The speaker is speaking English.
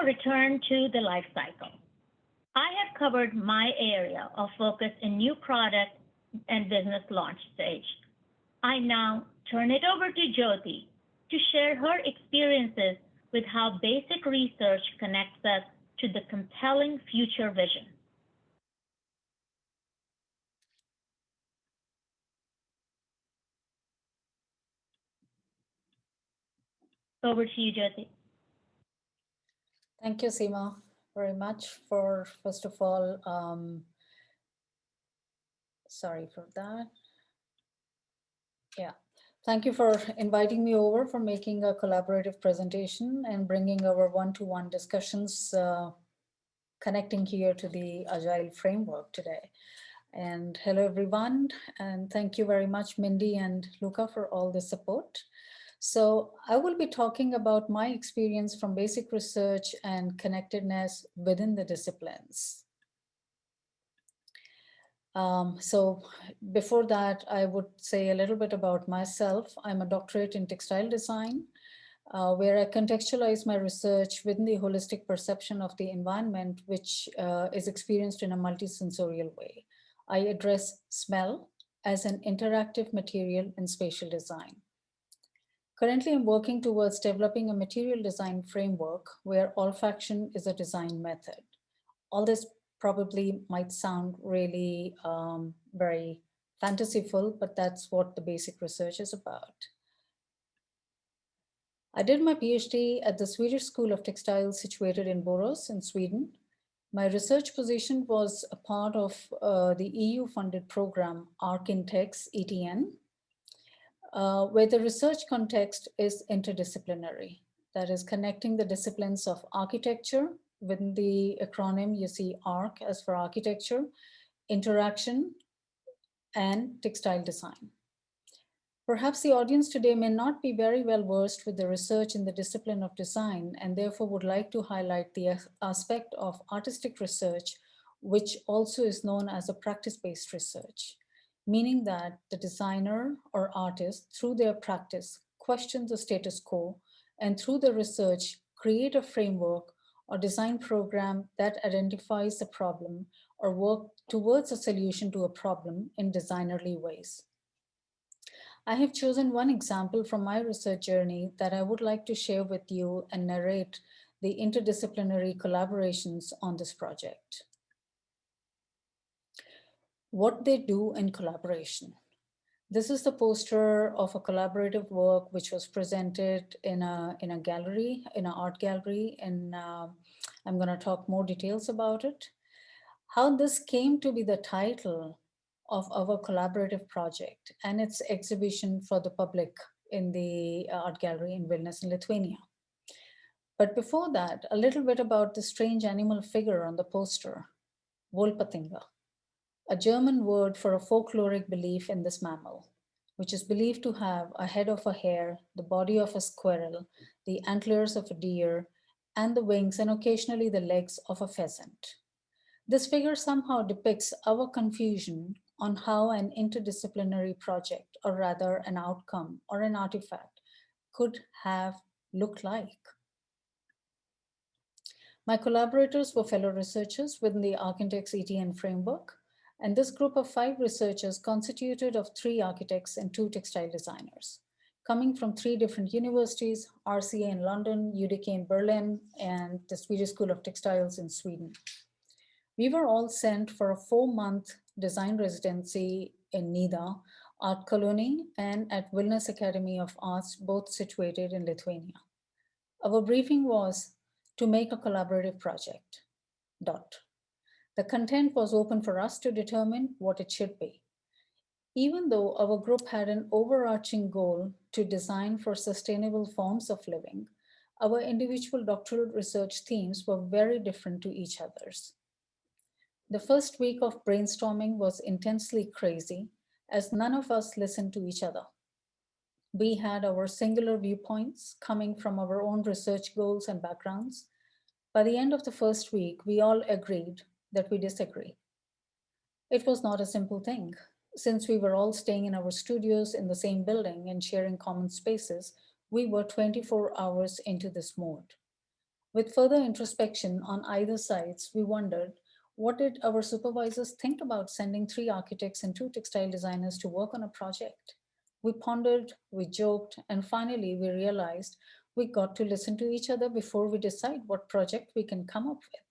now return to the life cycle. I have covered my area of focus in new product and business launch stage. I now turn it over to Jyoti to share her experiences with how basic research connects us to the compelling future vision. Over to you, Jyoti. Thank you, Seema, very much for, first of all, sorry for that. Yeah. Thank you for inviting me over, for making a collaborative presentation and bringing our one-to-one discussions, connecting here to the Agile framework today. And hello, everyone. And thank you very much, Mindy and Luca, for all the support. So I will be talking about my experience from basic research and connectedness within the disciplines. So before that, I would say a little bit about myself. I'm a doctorate in textile design, where I contextualize my research within the holistic perception of the environment, which is experienced in a multisensorial way. I address smell as an interactive material in spatial design. Currently, I'm working towards developing a material design framework where olfaction is a design method. All this probably might sound really very fantasyful, but that's what the basic research is about. I did my PhD at the Swedish School of Textiles situated in Borås in Sweden. My research position was a part of the EU-funded program ArcIntex ETN, where the research context is interdisciplinary. That is connecting the disciplines of architecture. Within the acronym, you see ARC as for architecture, interaction, and textile design. Perhaps the audience today may not be very well versed with the research in the discipline of design, and therefore would like to highlight the aspect of artistic research, which also is known as a practice-based research, meaning that the designer or artist, through their practice, questions the status quo, and through the research, create a framework or design program that identifies the problem or work towards a solution to a problem in designerly ways. I have chosen one example from my research journey that I would like to share with you and narrate the interdisciplinary collaborations on this project. What they do in collaboration. This is the poster of a collaborative work which was presented in a gallery, in an art gallery, and I'm going to talk more details about it. How this came to be the title of our collaborative project and its exhibition for the public in the art gallery in Vilnius in Lithuania. But before that, a little bit about the strange animal figure on the poster, Wolpatinga, a German word for a folkloric belief in this mammal, which is believed to have a head of a hare, the body of a squirrel, the antlers of a deer, and the wings and occasionally the legs of a pheasant. This figure somehow depicts our confusion on how an interdisciplinary project, or rather an outcome or an artifact, could have looked like. My collaborators were fellow researchers within the ArcIntex ETN framework, and this group of 5 researchers constituted of 3 architects and 2 textile designers, coming from 3 different universities, RCA in London, UDK in Berlin, and the Swedish School of Textiles in Sweden. We were all sent for a 4-month design residency in Nida, Art Colony, and at Vilnius Academy of Arts, both situated in Lithuania. Our briefing was to make a collaborative project. The content was open for us to determine what it should be. Even though our group had an overarching goal to design for sustainable forms of living, our individual doctoral research themes were very different to each other's. The first week of brainstorming was intensely crazy, as none of us listened to each other. We had our singular viewpoints coming from our own research goals and backgrounds. By the end of the first week, we all agreed that we disagree. It was not a simple thing. Since we were all staying in our studios in the same building and sharing common spaces, we were 24 hours into this mode. With further introspection on either sides, we wondered, what did our supervisors think about sending three architects and two textile designers to work on a project? We pondered, we joked, and finally we realized we got to listen to each other before we decide what project we can come up with.